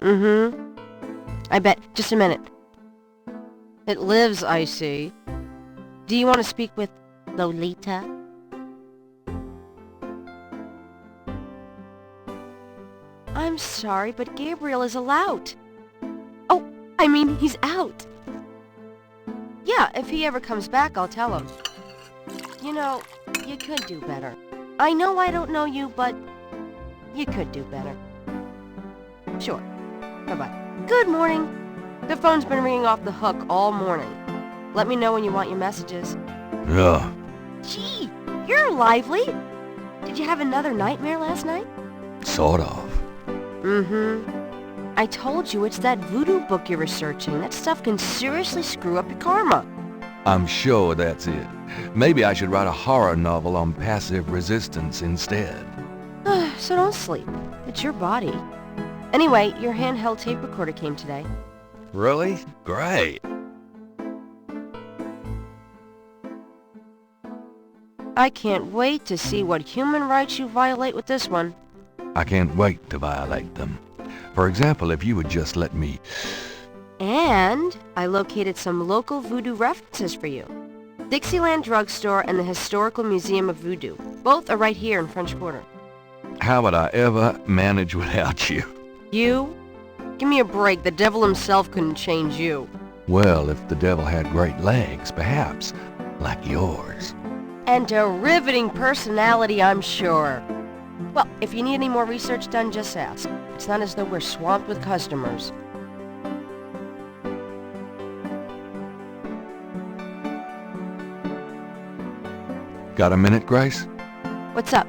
Mm-hmm. I bet. Just a minute. It lives, I see. Do you want to speak with Lolita? I'm sorry, but Gabriel is allowed. Oh, I mean, he's out. Yeah, if he ever comes back, I'll tell him. You know, you could do better. I know I don't know you, but you could do better. Sure. Bye-bye. Good morning. The phone's been ringing off the hook all morning. Let me know when you want your messages. Yeah. Gee, you're lively. Did you have another nightmare last night? Sort of. Mm-hmm. I told you it's that voodoo book you're researching. That stuff can seriously screw up your karma. I'm sure that's it. Maybe I should write a horror novel on passive resistance instead. So don't sleep. It's your body. Anyway, your handheld tape recorder came today. Really? Great. I can't wait to see what human rights you violate with this one. I can't wait to violate them. For example, if you would just let me... And I located some local voodoo references for you. Dixieland Drugstore and the Historical Museum of Voodoo. Both are right here in French Quarter. How would I ever manage without you? You? Give me a break. The devil himself couldn't change you. Well, if the devil had great legs, perhaps, like yours. And a riveting personality, I'm sure. Well, if you need any more research done, just ask. It's not as though we're swamped with customers. Got a minute, Grace? What's up?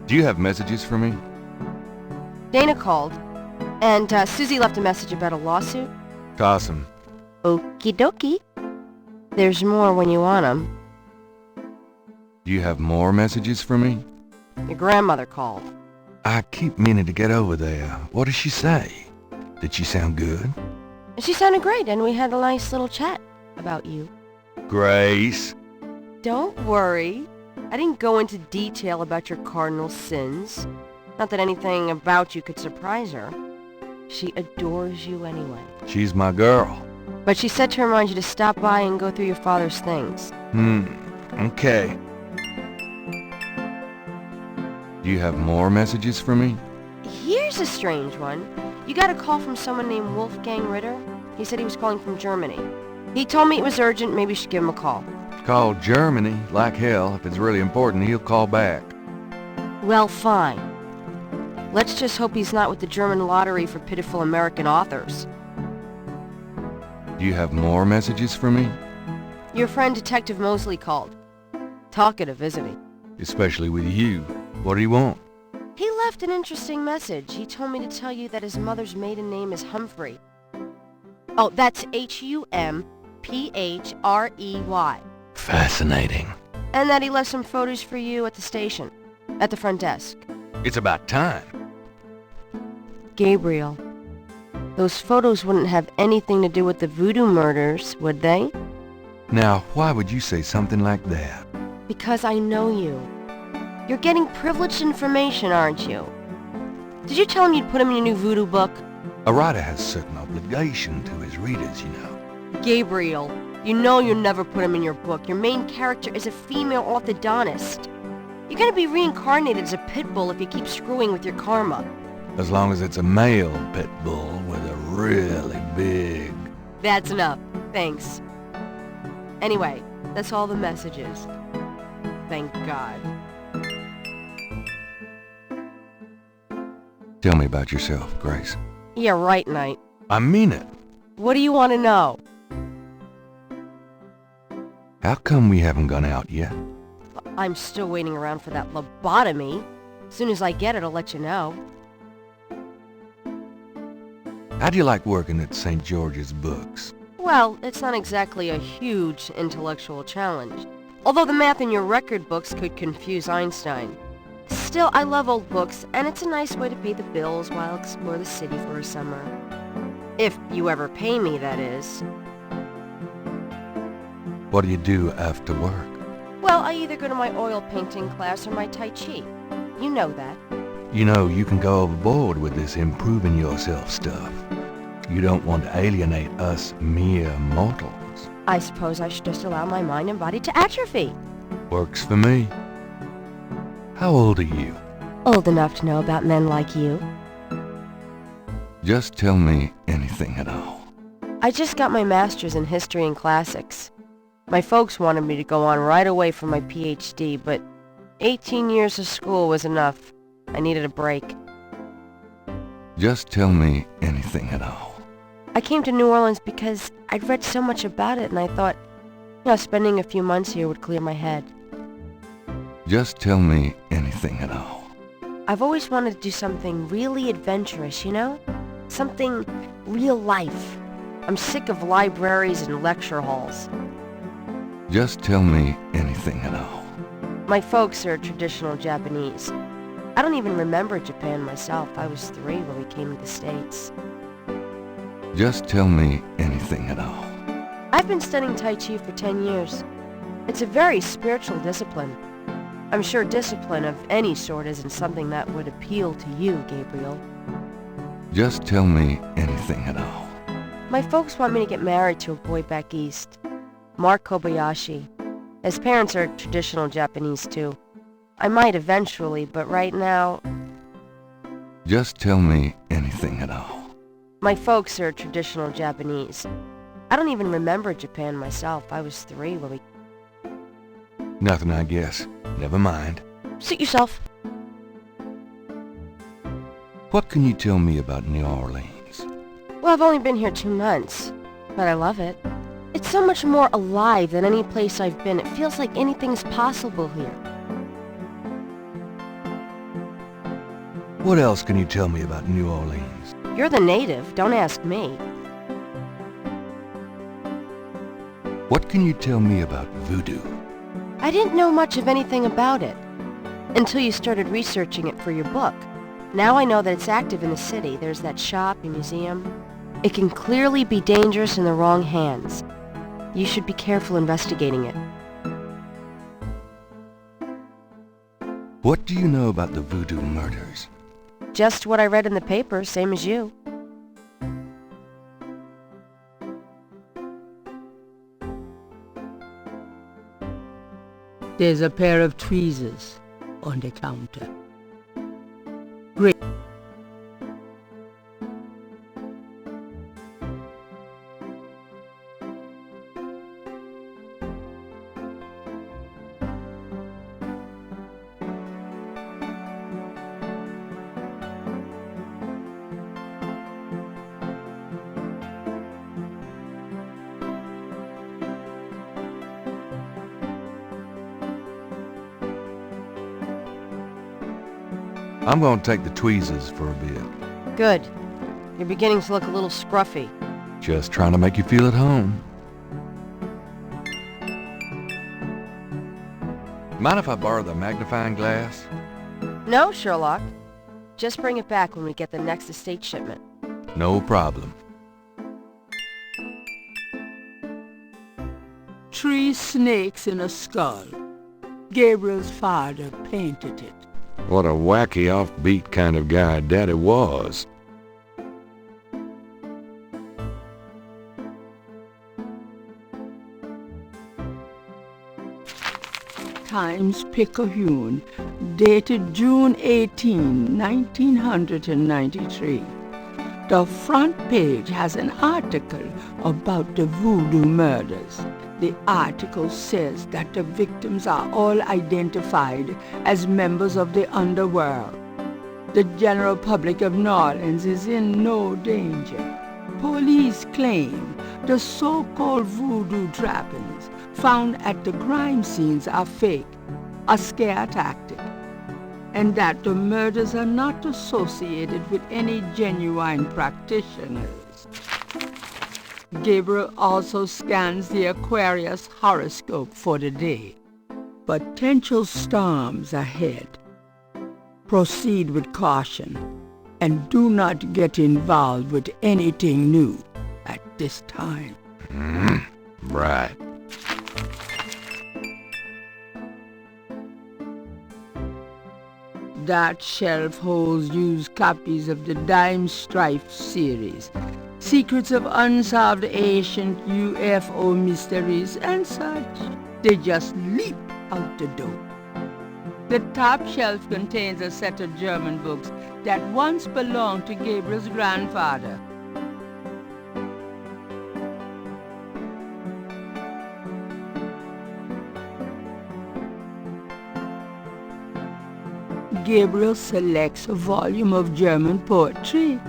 Do you have messages for me? Dana called, and Susie left a message about a lawsuit. Awesome. Okie dokie. There's more when you want 'em. Do you have more messages for me? Your grandmother called. I keep meaning to get over there. What did she say? Did she sound good? She sounded great, and we had a nice little chat about you. Grace. Don't worry. I didn't go into detail about your cardinal sins. Not that anything about you could surprise her. She adores you anyway. She's my girl. But she said to remind you to stop by and go through your father's things. Okay. Do you have more messages for me? Here's a strange one. You got a call from someone named Wolfgang Ritter. He said he was calling from Germany. He told me it was urgent, maybe you should give him a call. Call Germany? Like hell. If it's really important, he'll call back. Well, fine. Let's just hope he's not with the German lottery for pitiful American authors. Do you have more messages for me? Your friend Detective Mosley called. Talkative, isn't he? Especially with you. What do you want? He left an interesting message. He told me to tell you that his mother's maiden name is Humphrey. Oh, that's Humprey. Fascinating. And that he left some photos for you at the station, at the front desk. It's about time. Gabriel, those photos wouldn't have anything to do with the voodoo murders, would they? Now, why would you say something like that? Because I know you. You're getting privileged information, aren't you? Did you tell him you'd put him in your new voodoo book? A writer has certain obligation to his readers, you know. Gabriel, you know you'll never put him in your book. Your main character is a female orthodontist. You're gonna be reincarnated as a pit bull if you keep screwing with your karma. As long as it's a male pit bull with a really big... That's enough. Thanks. Anyway, that's all the messages. Thank God. Tell me about yourself, Grace. Yeah, right, Knight. I mean it. What do you want to know? How come we haven't gone out yet? I'm still waiting around for that lobotomy. As soon as I get it, I'll let you know. How do you like working at St. George's Books? Well, it's not exactly a huge intellectual challenge. Although the math in your record books could confuse Einstein. Still, I love old books, and it's a nice way to pay the bills while I explore the city for a summer. If you ever pay me, that is. What do you do after work? Well, I either go to my oil painting class or my Tai Chi. You know that. You know, you can go overboard with this improving yourself stuff. You don't want to alienate us mere mortals. I suppose I should just allow my mind and body to atrophy. Works for me. How old are you? Old enough to know about men like you. Just tell me anything at all. I just got my master's in history and classics. My folks wanted me to go on right away for my PhD, but 18 years of school was enough. I needed a break. Just tell me anything at all. I came to New Orleans because I'd read so much about it and I thought, spending a few months here would clear my head. Just tell me anything at all. I've always wanted to do something really adventurous, Something real life. I'm sick of libraries and lecture halls. Just tell me anything at all. My folks are traditional Japanese. I don't even remember Japan myself. I was 3 when we came to the States. Just tell me anything at all. I've been studying Tai Chi for 10 years. It's a very spiritual discipline. I'm sure discipline of any sort isn't something that would appeal to you, Gabriel. Just tell me anything at all. My folks want me to get married to a boy back east. Mark Kobayashi. His parents are traditional Japanese too. I might eventually, but right now... Just tell me anything at all. My folks are traditional Japanese. I don't even remember Japan myself. I was 3 when we... Nothing, I guess. Never mind. Suit yourself. What can you tell me about New Orleans? Well, I've only been here 2 months, but I love it. It's so much more alive than any place I've been. It feels like anything's possible here. What else can you tell me about New Orleans? You're the native. Don't ask me. What can you tell me about voodoo? I didn't know much of anything about it until you started researching it for your book. Now I know that it's active in the city. There's that shop and museum. It can clearly be dangerous in the wrong hands. You should be careful investigating it. What do you know about the voodoo murders? Just what I read in the paper, same as you. There's a pair of tweezers on the counter. Great. I'm going to take the tweezers for a bit. Good. You're beginning to look a little scruffy. Just trying to make you feel at home. Mind if I borrow the magnifying glass? No, Sherlock. Just bring it back when we get the next estate shipment. No problem. 3 snakes in a skull. Gabriel's father painted it. What a wacky, offbeat kind of guy Daddy was. Times-Picayune, dated June 18, 1993. The front page has an article about the voodoo murders. The article says that the victims are all identified as members of the underworld. The general public of New Orleans is in no danger. Police claim the so-called voodoo trappings found at the crime scenes are fake, a scare tactic, and that the murders are not associated with any genuine practitioners. Gabriel also scans the Aquarius horoscope for the day. Potential storms ahead. Proceed with caution and do not get involved with anything new at this time. Right. That shelf holds used copies of the Dime Strife series, secrets of unsolved ancient UFO mysteries and such. They just leap out the door. The top shelf contains a set of German books that once belonged to Gabriel's grandfather. Gabriel selects a volume of German poetry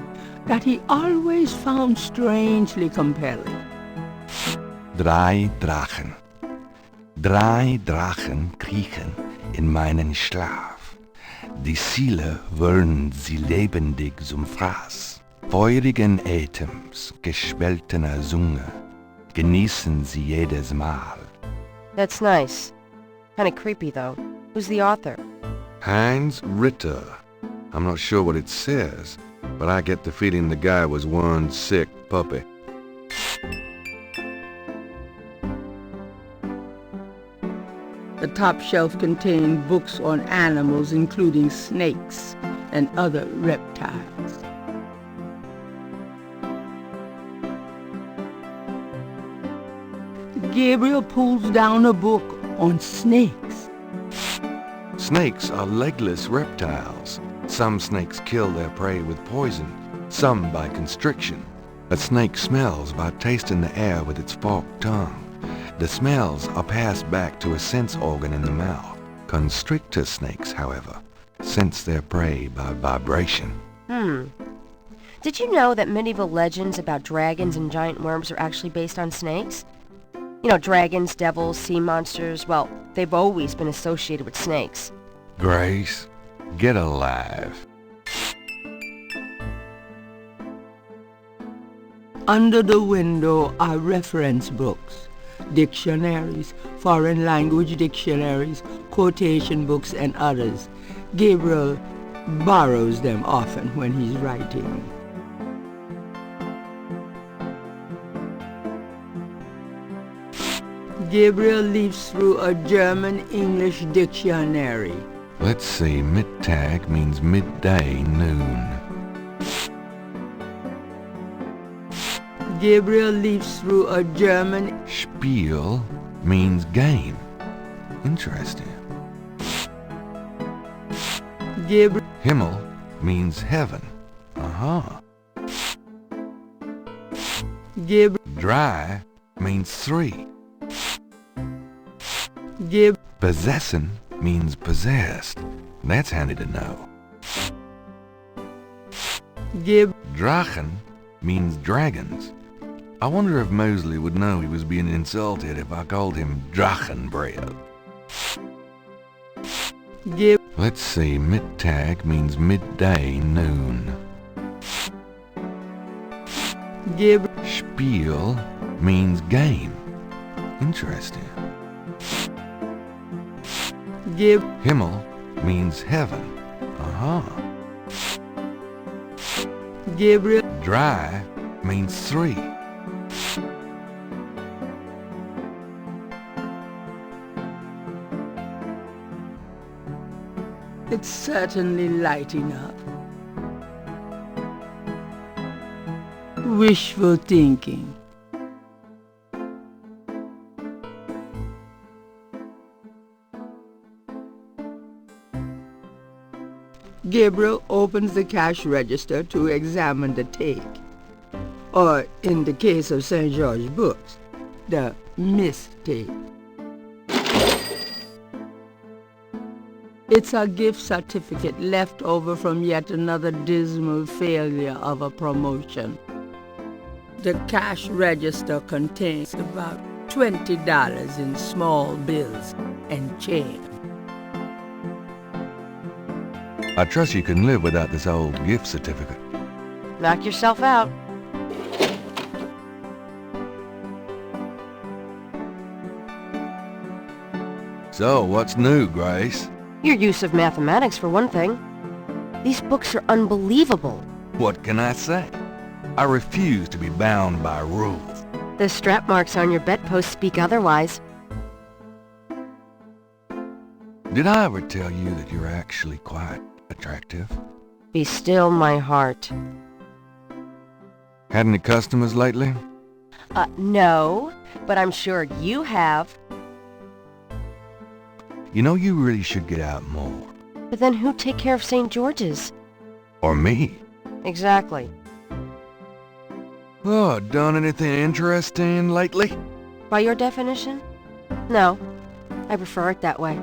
that he always found strangely compelling. Drei Drachen. Drei Drachen kriechen in meinen Schlaf. Die Ziele wollen sie lebendig zum Fraß. Feurigen Atems, gespaltener Zunge, genießen sie jedes Mal. That's nice. Kinda creepy, though. Who's the author? Heinz Ritter. I'm not sure what it says, but I get the feeling the guy was one sick puppy. The top shelf contained books on animals, including snakes and other reptiles. Gabriel pulls down a book on snakes. Snakes are legless reptiles. Some snakes kill their prey with poison, some by constriction. A snake smells by tasting the air with its forked tongue. The smells are passed back to a sense organ in the mouth. Constrictor snakes, however, sense their prey by vibration. Did you know that medieval legends about dragons and giant worms are actually based on snakes? You know, dragons, devils, sea monsters, well, they've always been associated with snakes. Grace, get alive. Under the window are reference books, dictionaries, foreign language dictionaries, quotation books, and others. Gabriel borrows them often when he's writing. Gabriel leafs through a German-English dictionary. Let's see, Mittag means midday, noon. Gabriel leafs through a German... Spiel means game. Interesting. Gabriel... Himmel means heaven. Gabriel... Dry means three. Besessen means possessed. That's handy to know. Drachen means dragons. I wonder if Mosley would know he was being insulted if I called him Drachenbread. Let's see, Mittag means midday, noon. Spiel means game. Interesting. Himmel means heaven. Gabriel... Dry means three. It's certainly lighting up. Wishful thinking. Gabriel opens the cash register to examine the take, or in the case of St. George Books, the mistake. It's a gift certificate left over from yet another dismal failure of a promotion. The cash register contains about $20 in small bills and change. I trust you can live without this old gift certificate. Knock yourself out. So, what's new, Grace? Your use of mathematics, for one thing. These books are unbelievable. What can I say? I refuse to be bound by rules. The strap marks on your bedpost speak otherwise. Did I ever tell you that you're actually quite attractive. Be still my heart. Had any customers lately? No, but I'm sure you have. You know, you really should get out more. But then who'd take care of St. George's? Or me. Exactly. Oh, done anything interesting lately? By your definition? No. I prefer it that way.